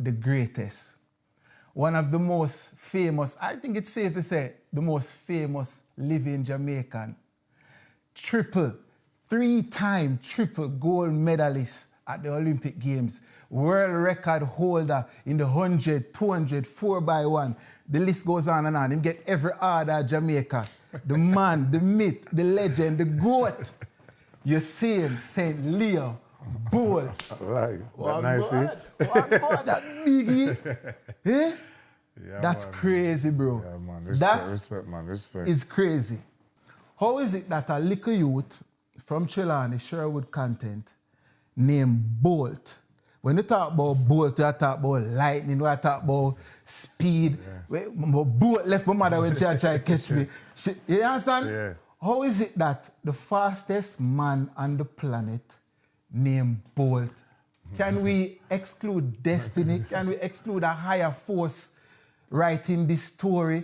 the greatest. One of the most famous, I think it's safe to say, the most famous living Jamaican. Three-time triple gold medalist at the Olympic Games. World record holder in the 100, 200, 4x1. The list goes on and on. Him get every order at Jamaica. The man, the myth, the legend, the GOAT. Usain, St. Leo, Bolt. Like, One nice, God, that biggie. Eh? Yeah, That's man. crazy, bro. Yeah, man. Respect, man. Respect. Is crazy. How is it that a little youth from Trelawney, Sherwood content, named Bolt, when you talk about Bolt, you talk about lightning, you talk about speed. Yeah. Bolt left my mother when she tried to catch me. You understand? Yeah. How is it that the fastest man on the planet named Bolt? Can we exclude destiny? Can we exclude a higher force writing this story?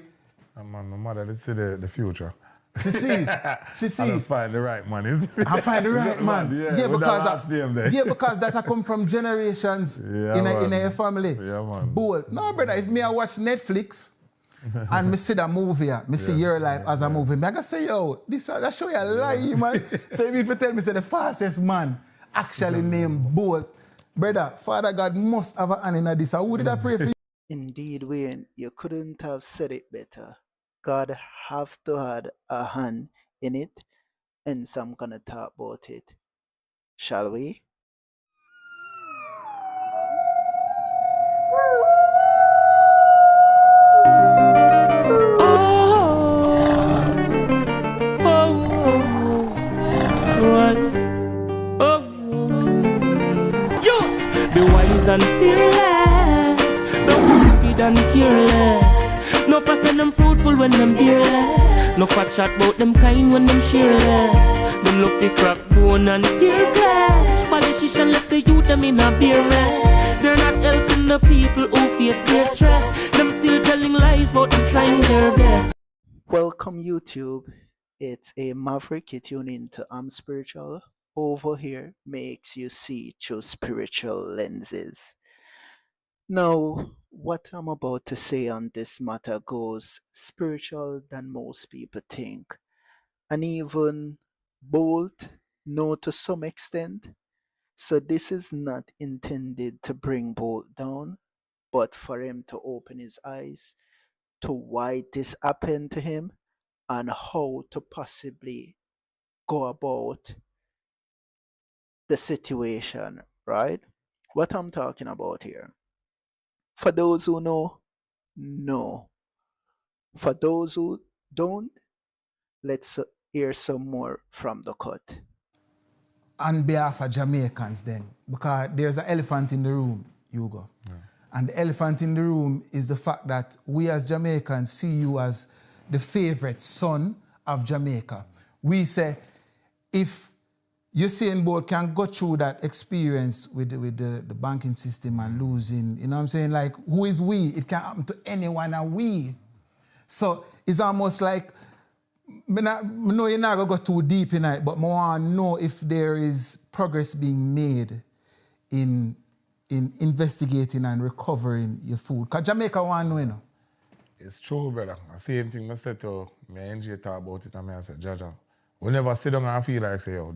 Man, my mother, let's see the future. She see it. She see I it. just find the right man. I find the right man. Yeah, because that come from generations in a family. Yeah, man. Bold. No, brother, if me I watch Netflix and me see that movie, me see Your Life as a movie, me I can say, yo, that show you a lie, man. So if you tell me, say the fastest man actually named Bolt, brother, Father God must have a hand in this. Who did I pray for you? Indeed, Wayne, you couldn't have said it better. God have to had a hand in it, and so I'm gonna talk about it. Shall we? Be wise and fearless, no stupid and careless. No fast and them fruitful when them fearless. No fat chat about them kind when them shameless. Them love the crack bone and tear flesh. Politician left the youth them in a beer rest. They're not helping the people who face their stress. Them still telling lies about them trying their best. Welcome YouTube. It's A-Maverick. You tune into I'm Spiritual. Over here makes you see through spiritual lenses. Now, what I'm about to say on this matter goes spiritual than most people think, and even bold, no, to some extent. So this is not intended to bring Bolt down, but for him to open his eyes to why this happened to him and how to possibly go about the situation, right? What I'm talking about here. For those who know. For those who don't, let's hear some more from the cut. On behalf of Jamaicans then, because there's an elephant in the room, Hugo. Yeah. And the elephant in the room is the fact that we as Jamaicans see you as the favorite son of Jamaica. We say, if Usain Bolt can go through that experience with the banking system and losing, you know what I'm saying? Like, who is we? It can happen to anyone and we. So it's almost like, I know you're not going to go too deep in it, but I want to know if there is progress being made in investigating and recovering your food. Because Jamaica want to know, you know. It's true, brother. The same thing I said to me and NJ talk about it, and I said, Jaja, we never sit down and feel like, say, yo,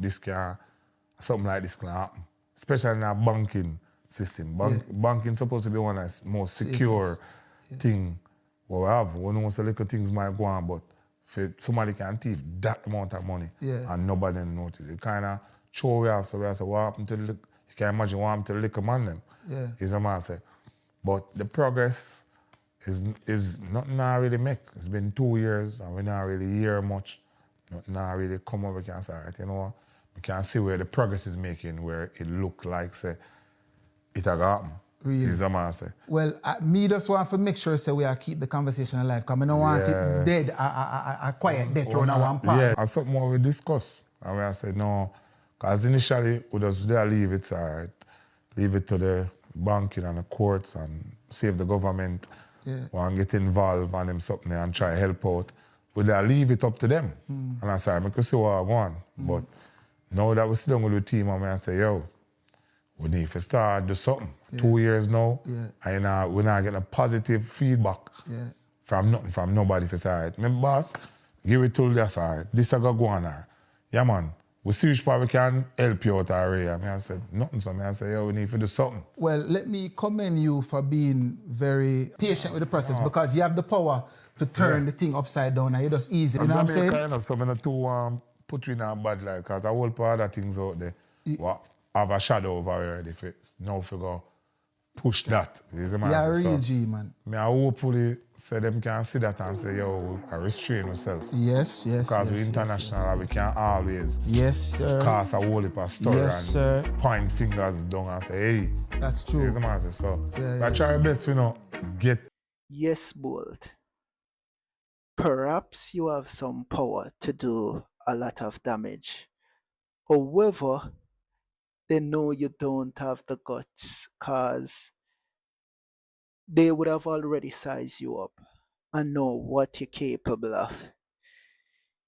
something like this can happen. Especially in our banking system. Banking supposed to be one of the most secure thing what we have. We know the little things might go on, but if somebody can thief that amount of money and nobody notice, it kind of show we have. So we have to, what happened to the, you can imagine what happened to the liquor man them. Yeah. Is a man say. But the progress is nothing I really make. It's been 2 years and we not really hear much. Nothing I really come up, we can say, right, you know, we can see where the progress is making, where it look like, say, it has happened. Really? Is a man say. Well, me just want to make sure say we are keep the conversation alive, because I don't want it dead, a quiet death on one part. Yeah, and something more we discuss. And we say, no, because initially we just there leave it, all right, leave it to the banking and the courts and save the government. Want to get involved and them something and try to help out. Would I leave it up to them? And I said, I could see what I want. But now that we sit down with the team and I say, yo, we need to start do something. 2 years now, and we're not getting a positive feedback from nobody for say, my boss, give it to this, this is go on. Yeah, man, we see which part we can help you out already. I said, nothing, so I said, we need to do something. Well, let me commend you for being very patient with the process because you have the power to turn the thing upside down and it's just easy. You know what I'm saying? Kind of, so I'm not too put you in a bad light because I will put other things out there. Have a shadow over already. Now if you go push that. Yeah, real G, man. I hopefully say them can see that and say, yo, I restrain yourself. Yes. Because we're international, we can't always cast a whole heap of story and point fingers down and say, hey. That's true. So I try my best, get. Yes, Bolt. Perhaps you have some power to do a lot of damage. However, they know you don't have the guts because they would have already sized you up and know what you're capable of.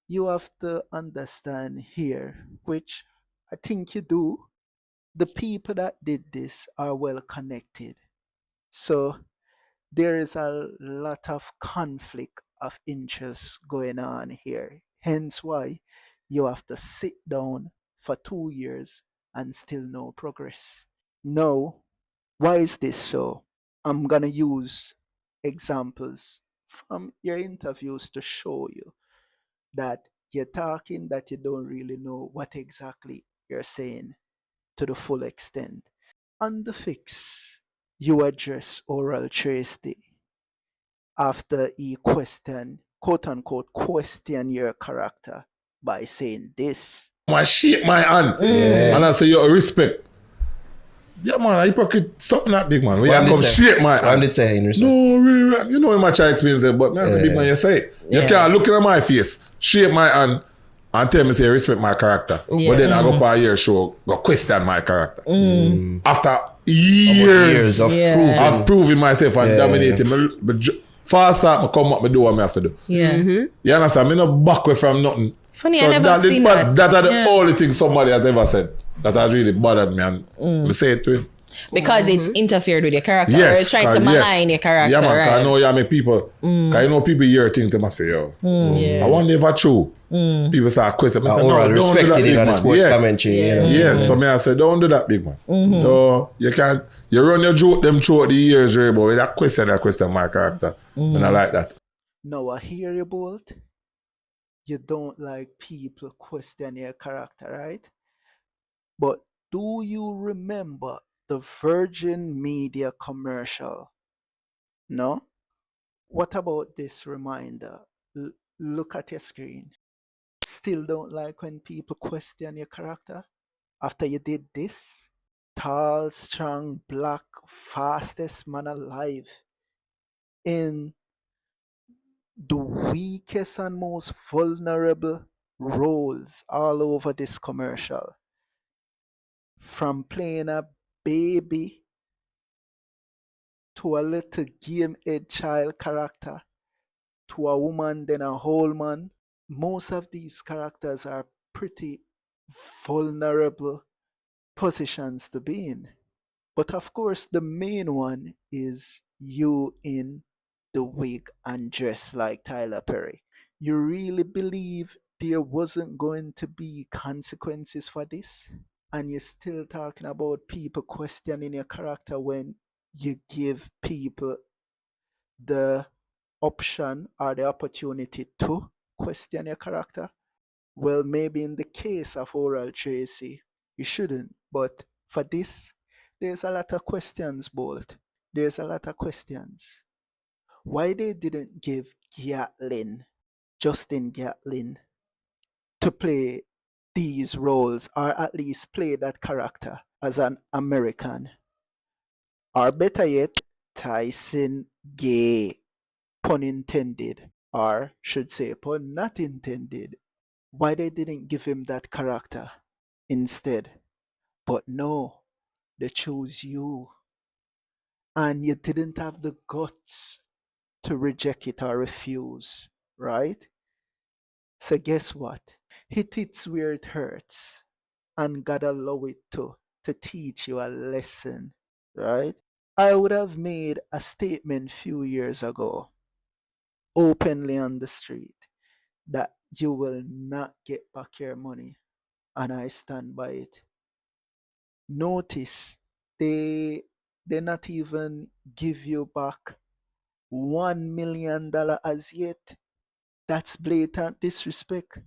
You have to understand here, which I think you do, the people that did this are well connected. So there is a lot of conflict of interest going on here. Hence why you have to sit down for 2 years and still no progress. Now, why is this so? I'm going to use examples from your interviews to show you that you're talking that you don't really know what exactly you're saying to the full extent. On the fix, you address oral Tracy after he question, quote unquote, question your character by saying this. I shake my hand and I say, yo, respect. Yeah, man, I hypocrite something that big, man. We have come shake my hand. I'm not saying respect. No, really, you know in my child experience, but man, say, big man, you say it. You can't look at my face, shake my hand, and tell me, say, respect my character. But then I go for a year show, go question my character. After years of proving myself and dominating, but fast start, I come up, I do what I have to do. You understand? I'm not back away from nothing. Funny, so I never seen that. That are the only thing somebody has ever said that has really bothered me, and I say it to him. Because it interfered with your character, or it's trying to malign your character. Yeah, man, right? because I know you make people, because you know people hear things to me say, yo, I want never true. People start questioning. I say, no, don't do that, big man. Yes, so I say, don't do that, big man. So you can't, you run your joke them throughout the years, right, but with that question my character. And I like that. No, I hear you, Bolt. You don't like people question your character, right? But do you remember the Virgin Media commercial? No? What about this reminder? Look at your screen. Still don't like when people question your character? After you did this? Tall, strong, black, fastest man alive in the weakest and most vulnerable roles all over this commercial. From playing a baby to a little game-age child character to a woman, then a whole man. Most of these characters are pretty vulnerable positions to be in. But of course, the main one is you in the wig and dress like Tyler Perry. You really believe there wasn't going to be consequences for this? And you're still talking about people questioning your character when you give people the option or the opportunity to question your character? Well, maybe in the case of Oral Tracy, you shouldn't. But for this, there's a lot of questions, Bolt. There's a lot of questions. Why they didn't give Justin Gatlin, to play these roles, or at least play that character as an American? Or better yet, Tyson Gay, pun intended, or should say pun not intended. Why they didn't give him that character instead? But no, they chose you. And you didn't have the guts to reject it or refuse, right? So guess what? It hits where it hurts, and God allow it to to teach you a lesson, right? I would have made a statement few years ago, openly on the street, that you will not get back your money, and I stand by it. Notice they not even give you back $1 million as yet. That's blatant disrespect.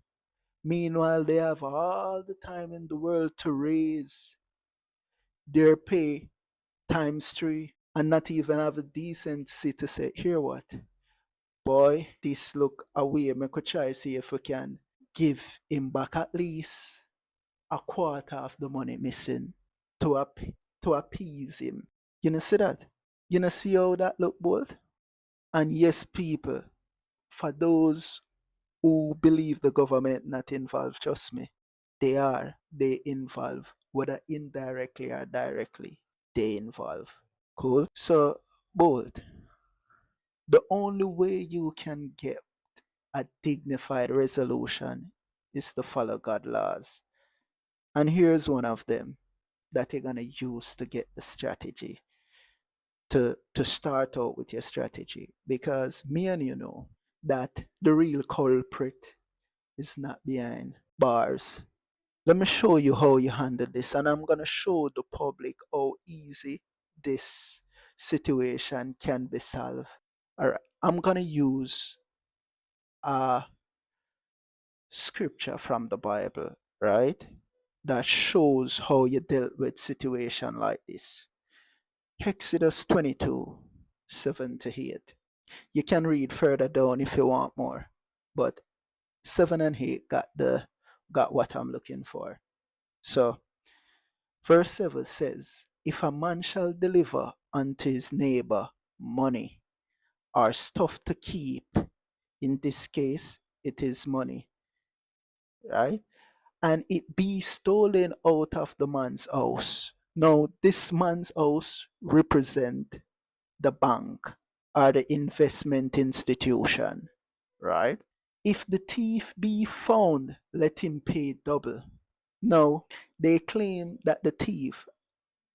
Meanwhile, they have all the time in the world to raise their pay times three and not even have a decency to say, here what? Boy, this look away. Me could try see if we can give him back at least a quarter of the money missing to to appease him. You know see that? You know see how that look both? And yes, people, for those who believe the government not involved, trust me, they are. They involve, whether indirectly or directly, they involve. Cool? So, both, the only way you can get a dignified resolution is to follow God laws. And here's one of them that you're gonna use to get the strategy. To start out with your strategy. Because me and you know that the real culprit is not behind bars. Let me show you how you handle this, and I'm gonna show the public how easy this situation can be solved. Alright, I'm gonna use a scripture from the Bible, right? That shows how you dealt with situation like this. Exodus 22:7-8. You can read further down if you want more, but 7 and 8 got what I'm looking for. So verse 7 says, if a man shall deliver unto his neighbor money or stuff to keep, in this case it is money, right? And it be stolen out of the man's house. Now this man's house represent the bank or the investment institution, right? If the thief be found, let him pay double. Now, they claim that the thief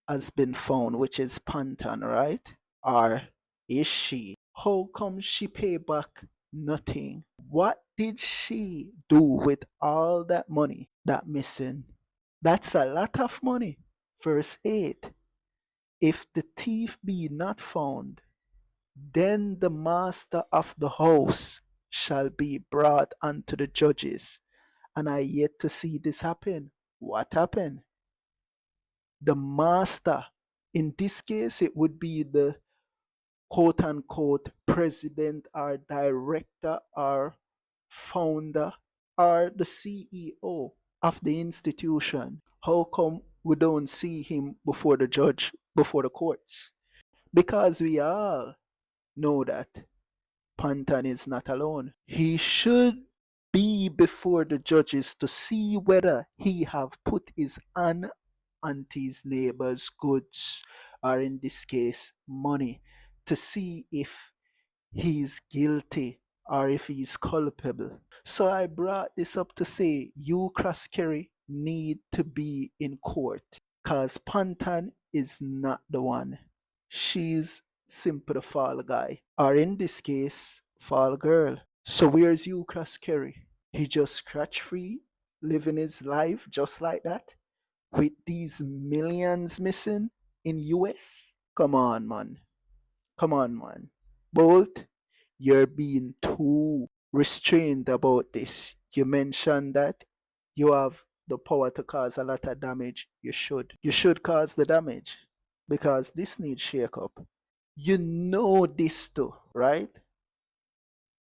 has been found, which is Pantan, right? Or is she? How come she pay back nothing? What did she do with all that money that missing? That's a lot of money. Verse 8. If the thief be not found, then the master of the house shall be brought unto the judges. And I yet to see this happen. What happened? The master, in this case, it would be the quote unquote president or director or founder or the CEO of the institution. How come we don't see him before the judge, before the courts? Because we all know that Pantan is not alone. He should be before the judges to see whether he have put his hand onto his neighbor's goods, or in this case, money, to see if he's guilty or if he's culpable. So I brought this up to say you, Cross Kerry, need to be in court because Pantan is not the one. She's simply the fall guy, or in this case, fall girl. So where's you, Cross Kerry? He just scratch free, living his life just like that, with these millions missing in US? Come on, man. Come on, man. Bolt, you're being too restrained about this. You mentioned that you have the power to cause a lot of damage. You should. You should cause the damage because this needs shake up. You know this too, right?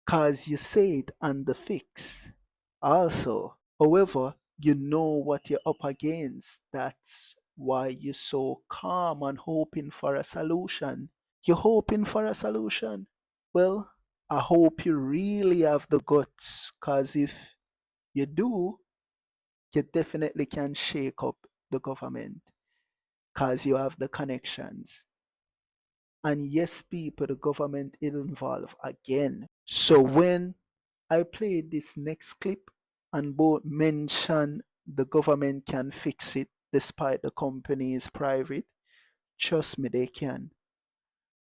Because you say it on the fix. Also, however, you know what you're up against. That's why you're so calm and hoping for a solution. You're hoping for a solution. Well, I hope you really have the guts, because if you do, you definitely can shake up the government because you have the connections. And yes, people, the government is involved again. So when I play this next clip and both mention the government can fix it, despite the company is private. Trust me, they can.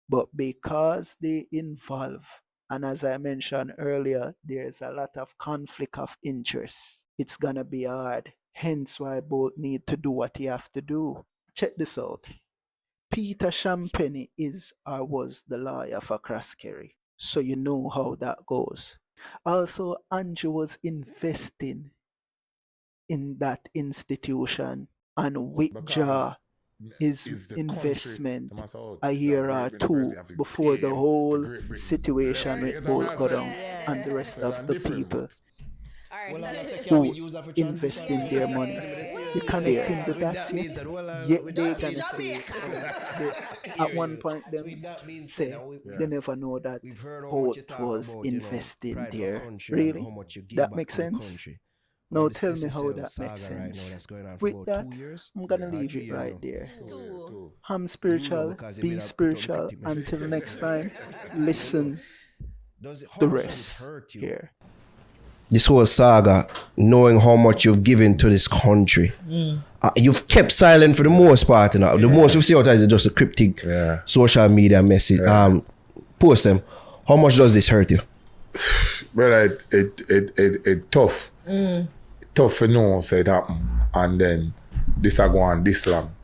But because they involve, and as I mentioned earlier, there's a lot of conflict of interest, it's gonna be hard. Hence why both need to do what you have to do. Check this out. Peter Champagne is or was the lawyer for Crosskerry, so you know how that goes. Also, Andrew was investing in that institution and withdraw his investment a year or two before the whole situation with Bolt go down and the rest of the people who invest in their money. You connecting the dots yet they gonna say at one point them say they never know that Bolt was investing there. Really? That makes sense? Now tell me how that makes sense. With that, I'm gonna leave it right there. I'm spiritual, be spiritual. Until next time, listen the rest here. This whole saga, knowing how much you've given to this country, you've kept silent for the most part. You know? The most you see out is just a cryptic social media message. Post them. How much does this hurt you? Brother, it tough. Tough to know say it happen, and then this a go on this long.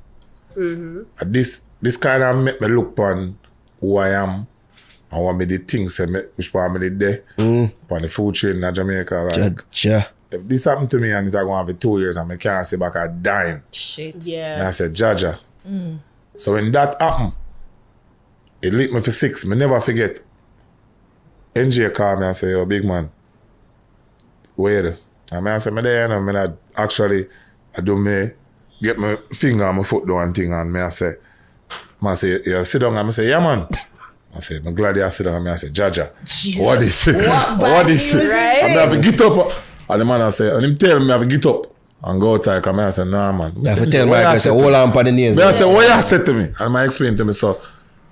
This kind of make me look on who I am and what me the things say which part me did there on the food chain in Jamaica. Like, if this happened to me and it a go on for 2 years and I can't see back a dime. Shit. And I said, Jaja. So when that happened, it lit me for 6. Me never forget. NJ called me and say, yo, big man, where? And I said, me there, and I do me, get my finger on my foot down and thing, and I say, you sit down, and I say, yeah, man. I said, I'm glad you sit down, and I say, Jaja, what is it? What is it? Right? And I have to get up, and the man I say, and him tell me I have to get up and go outside, and I say, nah, man. I have to tell Mike, I say, hold on for the names. I said, what you said to me? And I explained to me, so,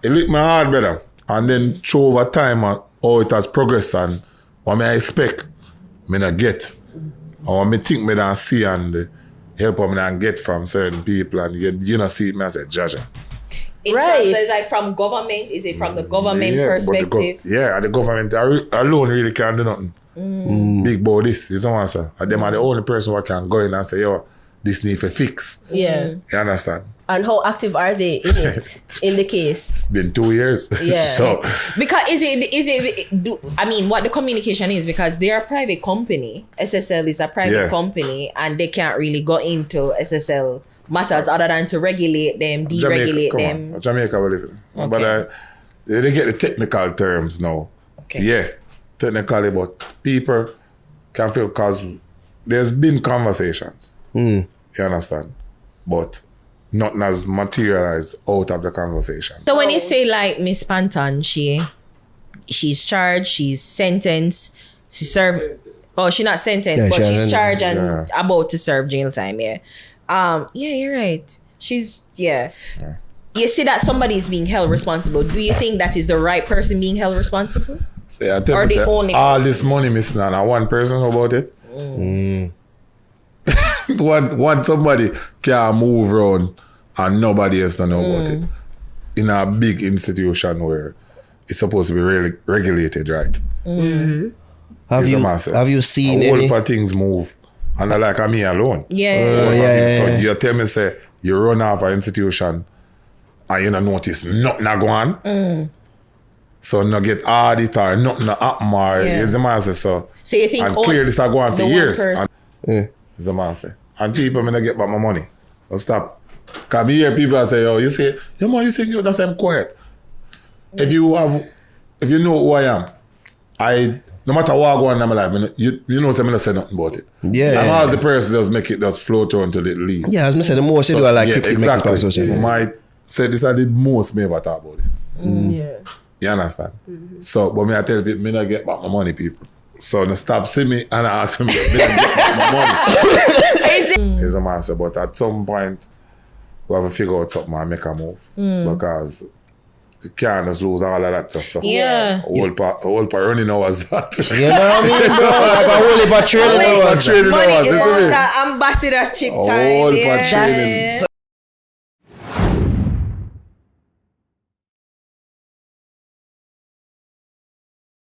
it lit my heart, brother. And then, through over time, how it has progressed, and what I expect, me not get. Or me think me don't see and help me and get from certain people and you know see it, me I say, Jaja. Right. So it's like from government, is it from the government perspective? The government alone really can't do nothing. Big boy this, you know what I'm saying? And them are the only person who can go in and say, yo, this need to fix. Yeah. You understand? And how active are they in it, in the case? It's been 2 years. Yeah. So because I mean, what the communication is, because they are a private company. SSL is a private company, and they can't really go into SSL matters other than to regulate them, deregulate them. Jamaica will live it. Okay. But they get the technical terms now. Okay. Yeah, technically, but people can feel because there's been conversations. You understand? But nothing has materialized out of the conversation. So when you say like Miss Panton, she's charged, she's sentenced, she served. Oh, she's not sentenced, but she's charged and about to serve jail time. Yeah, you're right. She's You see that somebody is being held responsible. Do you think that is the right person being held responsible? So I tell you, all this money missing and one person know about it. One somebody can move around and nobody else don't know about it. In a big institution where it's supposed to be really regulated, right? Have you seen a whole any? heap of things move, and I like me alone. So you tell me say you run off an institution and you don't notice nothing go on. So no get audit or nothing happen or is the man say so. So you think and clear this go on for years. Is the man say. And people may not get back my money. Don't stop. Cause me hear people say, yo, you say, yo man, you say you that's I'm quiet. If you know who I am, no matter what I go on in my life, you know I'm not say nothing about it. Yeah. And as the person just flow through until it leave. Yeah, as I said, the most you do are like cryptic exactly. social media. Might say this are the most me ever talk about this. Yeah. You understand? So, but me I tell people, me not get back my money, people. So they stop see me and I ask me, me not get back my money. Is a man say, but at some point we have to figure out something and make a move. Because You can't just lose all of that. So. Yeah. Whole part running hours that. You know what I mean, bro? Like a whole heap of training hours. Money is ambassador chick time. A whole part training.